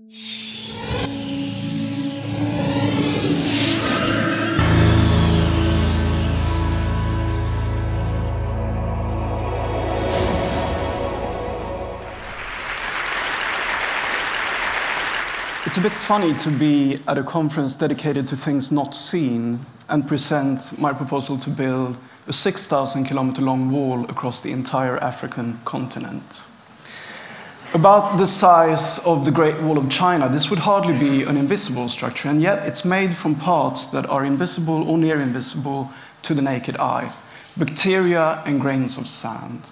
It's a bit funny to be at a conference dedicated to things not seen and present my proposal to build a 6,000-kilometer long wall across the entire African continent. About the size of the Great Wall of China, this would hardly be an invisible structure, and yet it's made from parts that are invisible or near invisible to the naked eye: bacteria and grains of sand.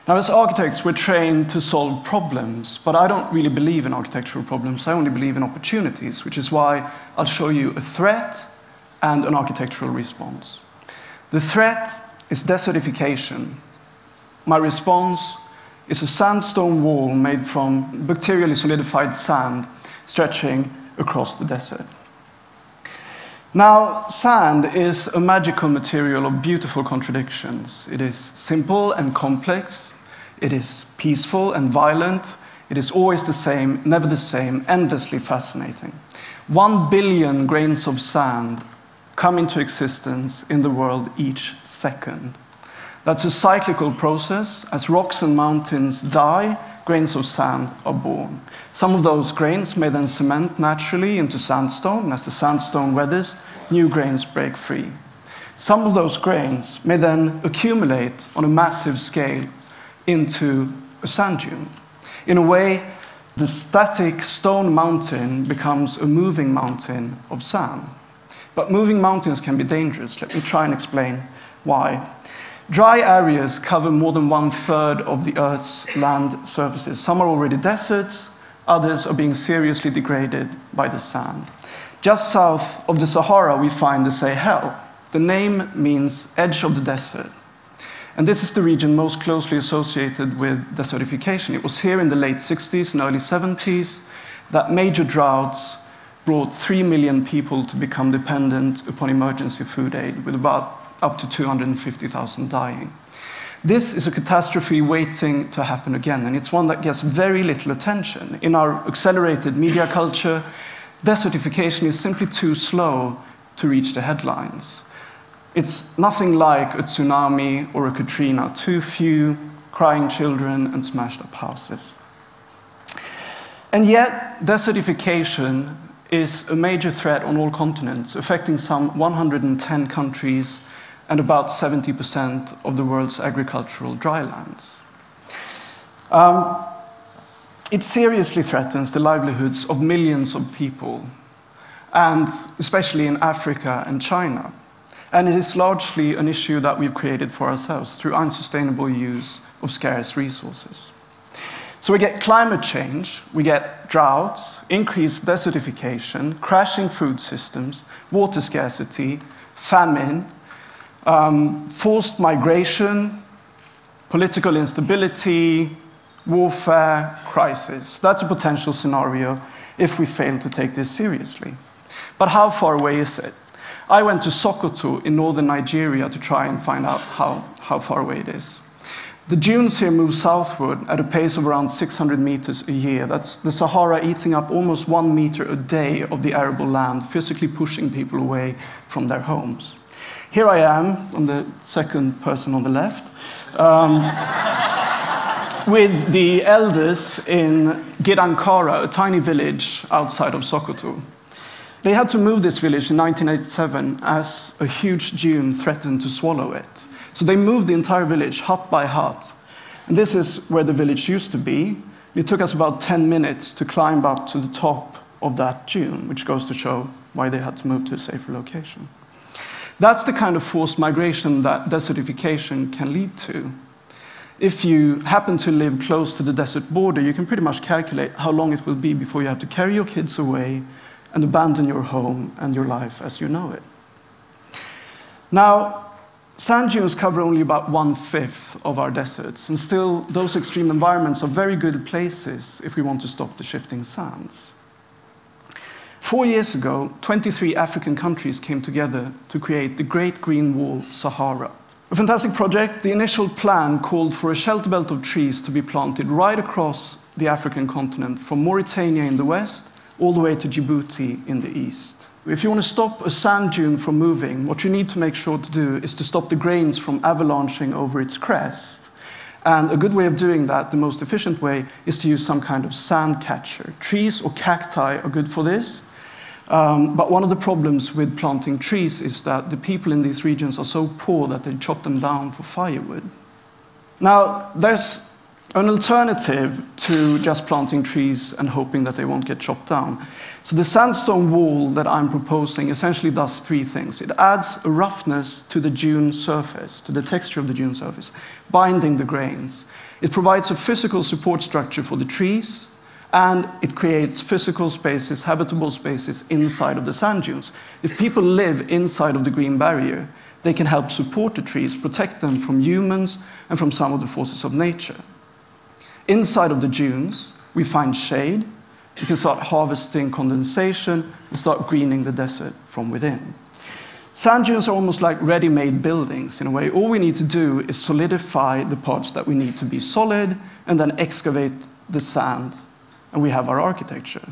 Now, as architects, we're trained to solve problems, but I don't really believe in architectural problems. I only believe in opportunities, which is why I'll show you a threat and an architectural response. The threat is desertification. My response is a sandstone wall made from bacterially solidified sand stretching across the desert. Now, sand is a magical material of beautiful contradictions. It is simple and complex. It is peaceful and violent. It is always the same, never the same, endlessly fascinating. 1 billion grains of sand come into existence in the world each second. That's a cyclical process. As rocks and mountains die, grains of sand are born. Some of those grains may then cement naturally into sandstone, and as the sandstone weathers, new grains break free. Some of those grains may then accumulate on a massive scale into a sand dune. In a way, the static stone mountain becomes a moving mountain of sand. But moving mountains can be dangerous. Let me try and explain why. Dry areas cover more than 1/3 of the Earth's land surfaces. Some are already deserts, others are being seriously degraded by the sand. Just south of the Sahara, we find the Sahel. The name means edge of the desert. And this is the region most closely associated with desertification. It was here in the late 60s and early 70s that major droughts brought 3 million people to become dependent upon emergency food aid, with about up to 250,000 dying. This is a catastrophe waiting to happen again, and it's one that gets very little attention. In our accelerated media culture, desertification is simply too slow to reach the headlines. It's nothing like a tsunami or a Katrina, too few crying children and smashed up houses. And yet, desertification is a major threat on all continents, affecting some 110 countries and about 70% of the world's agricultural drylands. It seriously threatens the livelihoods of millions of people, and especially in Africa and China. And it is largely an issue that we've created for ourselves through unsustainable use of scarce resources. So we get climate change, we get droughts, increased desertification, crashing food systems, water scarcity, famine, forced migration, political instability, warfare, crisis. That's a potential scenario if we fail to take this seriously. But how far away is it? I went to Sokoto in northern Nigeria to try and find out how far away it is. The dunes here move southward at a pace of around 600 meters a year. That's the Sahara eating up almost 1 meter a day of the arable land, physically pushing people away from their homes. Here I am, on the second person on the left, with the elders in Gidankara, a tiny village outside of Sokoto. They had to move this village in 1987 as a huge dune threatened to swallow it. So they moved the entire village, hut by hut. And this is where the village used to be. It took us about 10 minutes to climb up to the top of that dune, which goes to show why they had to move to a safer location. That's the kind of forced migration that desertification can lead to. If you happen to live close to the desert border, you can pretty much calculate how long it will be before you have to carry your kids away and abandon your home and your life as you know it. Now, sand dunes cover only about 1/5 of our deserts, and still those extreme environments are very good places if we want to stop the shifting sands. 4 years ago, 23 African countries came together to create the Great Green Wall Sahara. A fantastic project. The initial plan called for a shelter belt of trees to be planted right across the African continent from Mauritania in the west all the way to Djibouti in the east. If you want to stop a sand dune from moving, what you need to make sure to do is to stop the grains from avalanching over its crest. And a good way of doing that, the most efficient way, is to use some kind of sand catcher. Trees or cacti are good for this. But one of the problems with planting trees is that the people in these regions are so poor that they chop them down for firewood. Now, there's an alternative to just planting trees and hoping that they won't get chopped down. So the sandstone wall that I'm proposing essentially does three things. It adds a roughness to the dune surface, to the texture of the dune surface, binding the grains. It provides a physical support structure for the trees, and it creates physical spaces, habitable spaces inside of the sand dunes. If people live inside of the green barrier, they can help support the trees, protect them from humans and from some of the forces of nature. Inside of the dunes, we find shade. You can start harvesting condensation and start greening the desert from within. Sand dunes are almost like ready-made buildings in a way. All we need to do is solidify the parts that we need to be solid and then excavate the sand, and we have our architecture.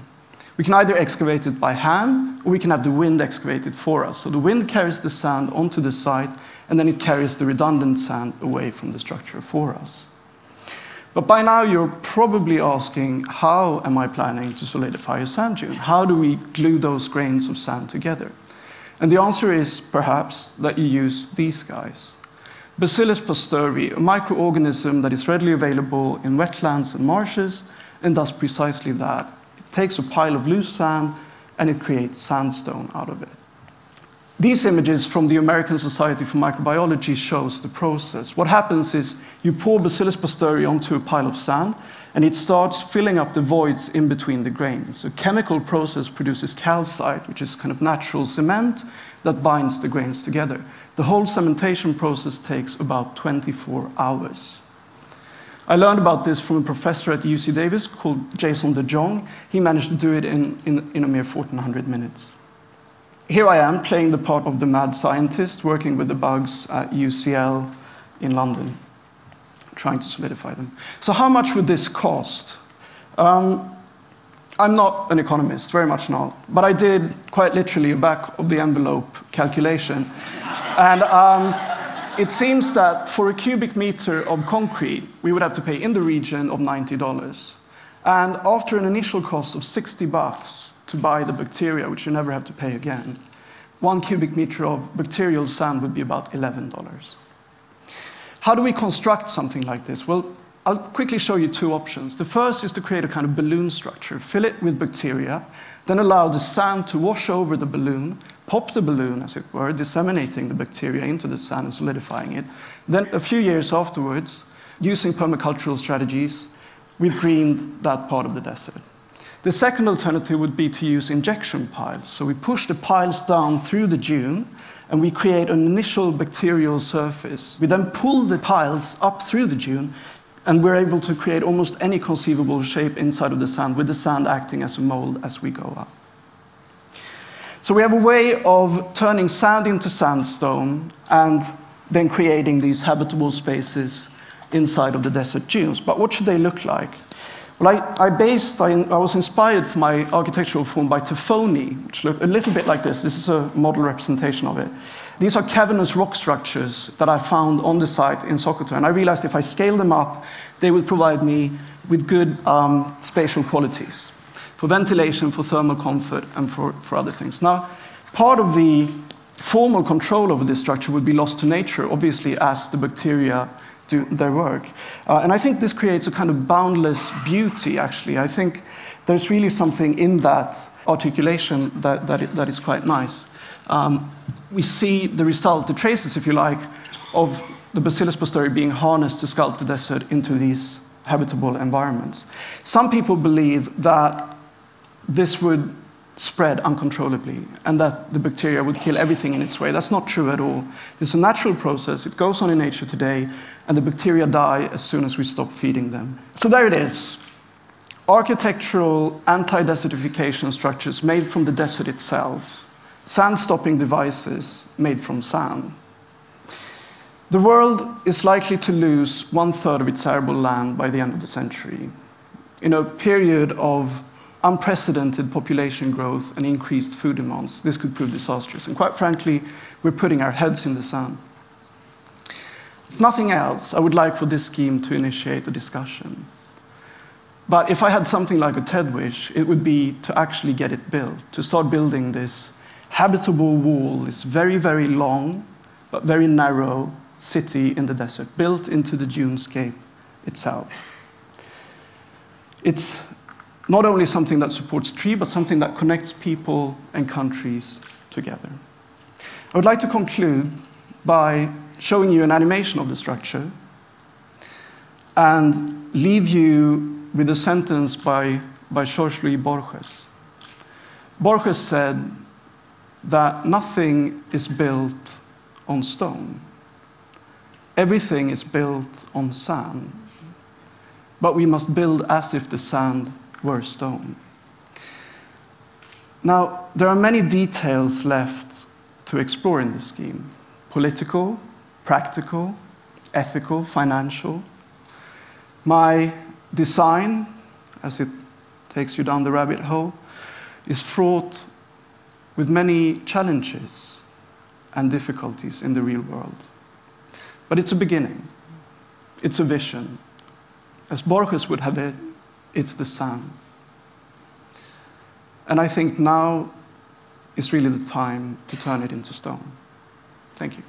We can either excavate it by hand, or we can have the wind excavate it for us. So the wind carries the sand onto the site, and then it carries the redundant sand away from the structure for us. But by now you're probably asking, how am I planning to solidify a sand dune? How do we glue those grains of sand together? And the answer is perhaps that you use these guys. Bacillus pastori, a microorganism that is readily available in wetlands and marshes, and does precisely that. It takes a pile of loose sand and it creates sandstone out of it. These images from the American Society for Microbiology shows the process. What happens is you pour Bacillus pastori onto a pile of sand, and it starts filling up the voids in between the grains. A chemical process produces calcite, which is kind of natural cement that binds the grains together. The whole cementation process takes about 24 hours. I learned about this from a professor at UC Davis called Jason de Jong. He managed to do it in a mere 1400 minutes. Here I am playing the part of the mad scientist working with the bugs at UCL in London, trying to solidify them. So how much would this cost? I'm not an economist, very much not, but I did quite literally a back of the envelope calculation. And it seems that for a cubic meter of concrete, we would have to pay in the region of $90. And after an initial cost of $60 to buy the bacteria, which you never have to pay again, 1 cubic meter of bacterial sand would be about $11. How do we construct something like this? Well, I'll quickly show you two options. The first is to create a kind of balloon structure, fill it with bacteria, then allow the sand to wash over the balloon, pop the balloon, as it were, disseminating the bacteria into the sand and solidifying it. Then a few years afterwards, using permacultural strategies, we've greened that part of the desert. The second alternative would be to use injection piles. So we push the piles down through the dune, and we create an initial bacterial surface. We then pull the piles up through the dune, and we're able to create almost any conceivable shape inside of the sand, with the sand acting as a mold as we go up. So we have a way of turning sand into sandstone and then creating these habitable spaces inside of the desert dunes. But what should they look like? Well, I was inspired for my architectural form by Tefoni, which look a little bit like this. This is a model representation of it. These are cavernous rock structures that I found on the site in Sokoto, and I realized if I scale them up, they will provide me with good spatial qualities for ventilation, for thermal comfort, and for other things. Now, part of the formal control over this structure would be lost to nature, obviously, as the bacteria do their work. And I think this creates a kind of boundless beauty, actually. I think there's really something in that articulation that is quite nice. We see the result, the traces, if you like, of the Bacillus pastori being harnessed to sculpt the desert into these habitable environments. Some people believe that this would spread uncontrollably and that the bacteria would kill everything in its way. That's not true at all. It's a natural process. It goes on in nature today, and the bacteria die as soon as we stop feeding them. So there it is. Architectural anti-desertification structures made from the desert itself. Sand-stopping devices made from sand. The world is likely to lose 1/3 of its arable land by the end of the century. in a period of unprecedented population growth and increased food demands, this could prove disastrous. And quite frankly, we're putting our heads in the sand. If nothing else, I would like for this scheme to initiate a discussion. But if I had something like a TED wish, it would be to actually get it built, to start building this habitable wall, this very, very long, but very narrow city in the desert, built into the dunescape itself. It's not only something that supports tree, but something that connects people and countries together. I would like to conclude by showing you an animation of the structure and leave you with a sentence by Jorge Luis Borges. Borges said that nothing is built on stone. Everything is built on sand. But we must build as if the sand were stone. Now, there are many details left to explore in this scheme: political, practical, ethical, financial. My design, as it takes you down the rabbit hole, is fraught with many challenges and difficulties in the real world. But it's a beginning. It's a vision. As Borges would have it, it's the sand. And I think now is really the time to turn it into stone. Thank you.